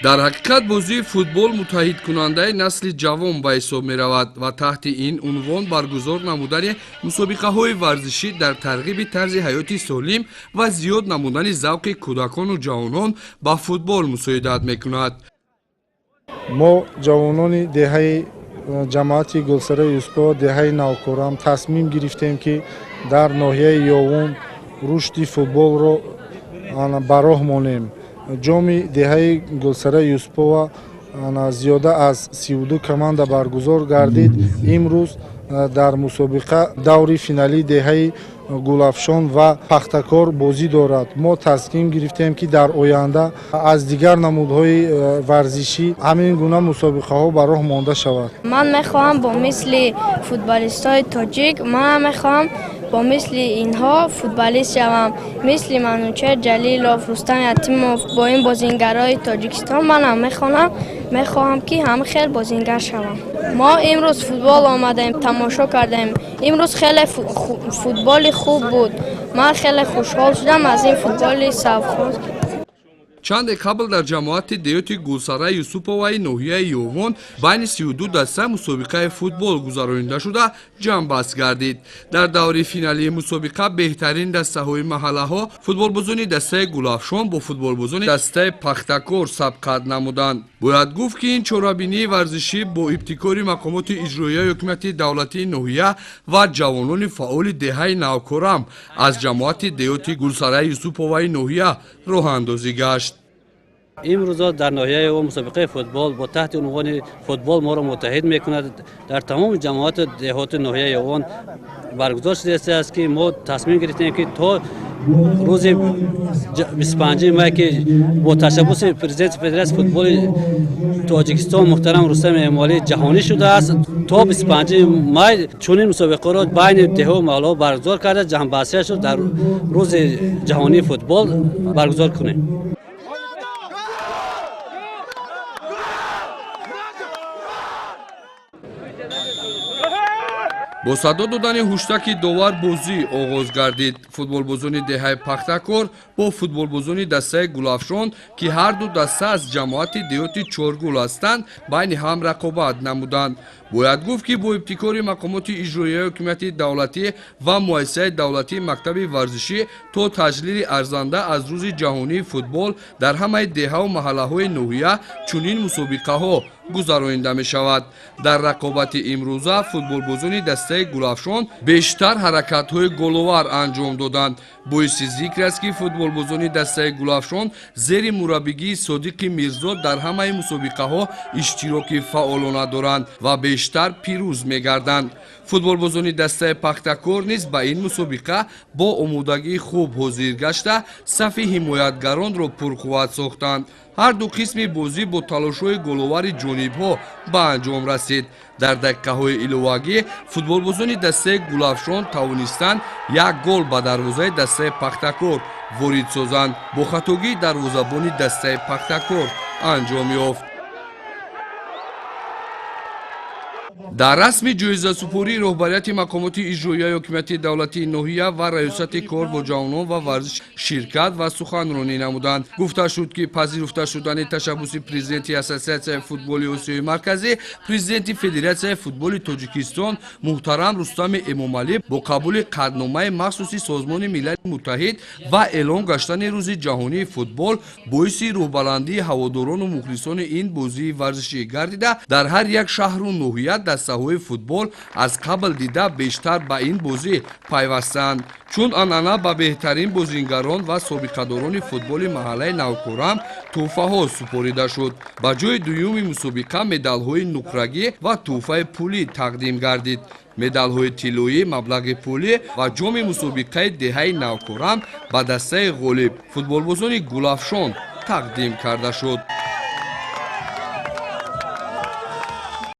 дар ҳақиқат бозии футбол муттаҳидкунандаи насли ҷавон ба ҳисоб меравад ва таҳти ин унвон баргузор намудани мусобиқаҳои варзишӣ дар тарғиби тарзи ҳаёти солим ва зиёд намудани завқи кӯдакону ҷавонон ба футбол мусоидат мекунад. мо ҷавонони деҳаи ҷамоати гулсараи юсупова деҳаи навкорам тасмим гирифтем ки дар ноҳияи ёвон рушди футболро ба роҳ монем. ҷоми деҳаи гулсараи юсупова зиёда аз 32 команда баргузор гардид. имрӯз дар мусобиқа даври финалии деҳаи гулафшон ва пахтакор бозӣ дорад. мо тасмим гирифтем ки дар оянда аз дигар намудҳои варзишӣ ҳамин гуна мусобиқаҳо ба роҳ монда шавад. ман мехоҳам бо мисли футболистои тоҷик манам мехоҳам бо мисли инҳо футболист шавам, мисли Манучер Ҷалилов, Рустам Ятимов, бо ин бозингарои Тоҷикистон манам мехоҳам ки ҳама хел бозингар шавам. мо имрӯз футбол омадаем, тамошо кардаем. Имрӯз хеле футболи хуб буд. ман хеле хушҳол шудам аз ин футболи савқоз. чанде қабл дар ҷамоати деҳоти гулсараи юсуповаи ноҳияи ёвон байни 32 даста мусобиқаи футбол гузаронида шуда ҷамъбаст гардид. дар даври финалии мусобиқа беҳтарин дастаҳои маҳаллаҳо футболбозони дастаи гулафшон бо футболбозони дастаи пахтакор сабқат намуданд. бояд гуфт ки ин чорабинии варзишӣ бо ибтикори мақомоти иҷроияи ҳукумати давлатии ноҳия ва ҷавонони фаъоли деҳаи навкорам аз ҷамоати деҳоти гулсараи юсуповаи ноҳия роҳандозӣ гашт. имрӯза дар ноҳияи ва мусобиқаи футбол бо таҳти унвони футбол моро муттаҳид мекунад. дар тамоми ҷамоати деҳоти ноҳияи ёвон баргузор шудааст ки мо тасмим гирифтем ки то рӯзи 25 май ки бо ташаббуси президенти федератсияи футболи Тоҷикистон муҳтарам Рустами Эмомалӣ ҷаҳонӣ шудааст, то 25 май чунин мусобиқаро байни деҳо маҳаллаҳо баргузор карда ҷамъбастия шуд дар рӯзи ҷаҳонии футбол баргузор кунем. бо садо додани ҳуштаки довар бозӣ оғоз гардид. футболбозони деҳаи пахтакор бо футболбозони дастаи гулафшон ки ҳарду даста аз ҷамоати деҳоти чоргул ҳастанд байни ҳам рақобат намуданд. бояд гуфт ки бо ибтикори мақомоти иҷроияи ҳукумати давлатӣ ва муассисаи давлатии мактаби варзишӣ то таҷлили арзанда аз рӯзи ҷаҳонии футбол дар ҳамаи деҳаву маҳаллаҳои ноҳия чунин мусобиқаҳо гузаронида мешавад. дар рақобати имрӯза футболбозони дастаи гулафшон бештар ҳаракатҳои головар анҷом доданд. боиси зикр аст ки футболбозони дастаи гулафшон зери мураббигии Содиқи Мирзо дар ҳамаи мусобиқаҳо иштироки фаъолона доранд ва бештар пирӯз мегарданд. футболбозони дастаи пахтакор низ ба ин мусобиқа бо омодагии хуб ҳозир гашта сафи ҳимоятгаронро пурқувват сохтанд. ҳарду қисми бозӣ бо талошҳои головари ҷонибҳо ба анҷом расид. дар дақиқаҳои иловагӣ футболбозони дастаи гулафшон тавонистанд як гол ба дарвозаи дастаи пахтакор ворид созанд. бо хатогии дарвозабони дастаи пахтакор анҷом ёфт. дар расми ҷоизасупории роҳбарияти мақомоти иҷроияи ҳукумати давлатии ноҳия ва раёсати кор бо ҷавонон ва варзиш ширкат ва суханронӣ намуданд. гуфта шуд ки пазируфта шудани ташаббуси президенти ассотсиатсияи футболи осиёи марказӣ президенти федератсияи футболи Тоҷикистон муҳтарам Рустами Эмомалӣ бо қабули қадномаи махсуси Созмони Миллати Муттаҳид ва эълон гаштани рӯзи ҷаҳонии футбол боиси рӯҳбаландии ҳаводорону мухлисони ин бозии варзишӣ гардида дар ҳар як шаҳру ноҳия дастаҳои футбол аз қабл дида бештар ба ин бозӣ пайвастанд. чун анъана ба беҳтарин бозингарон ва собиқадорони футболи маҳаллаи навкорам тӯҳфаҳо супорида шуд. ба ҷои дуюми мусобиқа медалҳои нуқрагӣ ва тӯҳфаи пулӣ тақдим гардид. медалҳои тиллоӣ, маблағи пулӣ ва ҷоми мусобиқаи деҳаи навкорам ба дастаи ғолиб футболбозони гулафшон тақдим карда шуд.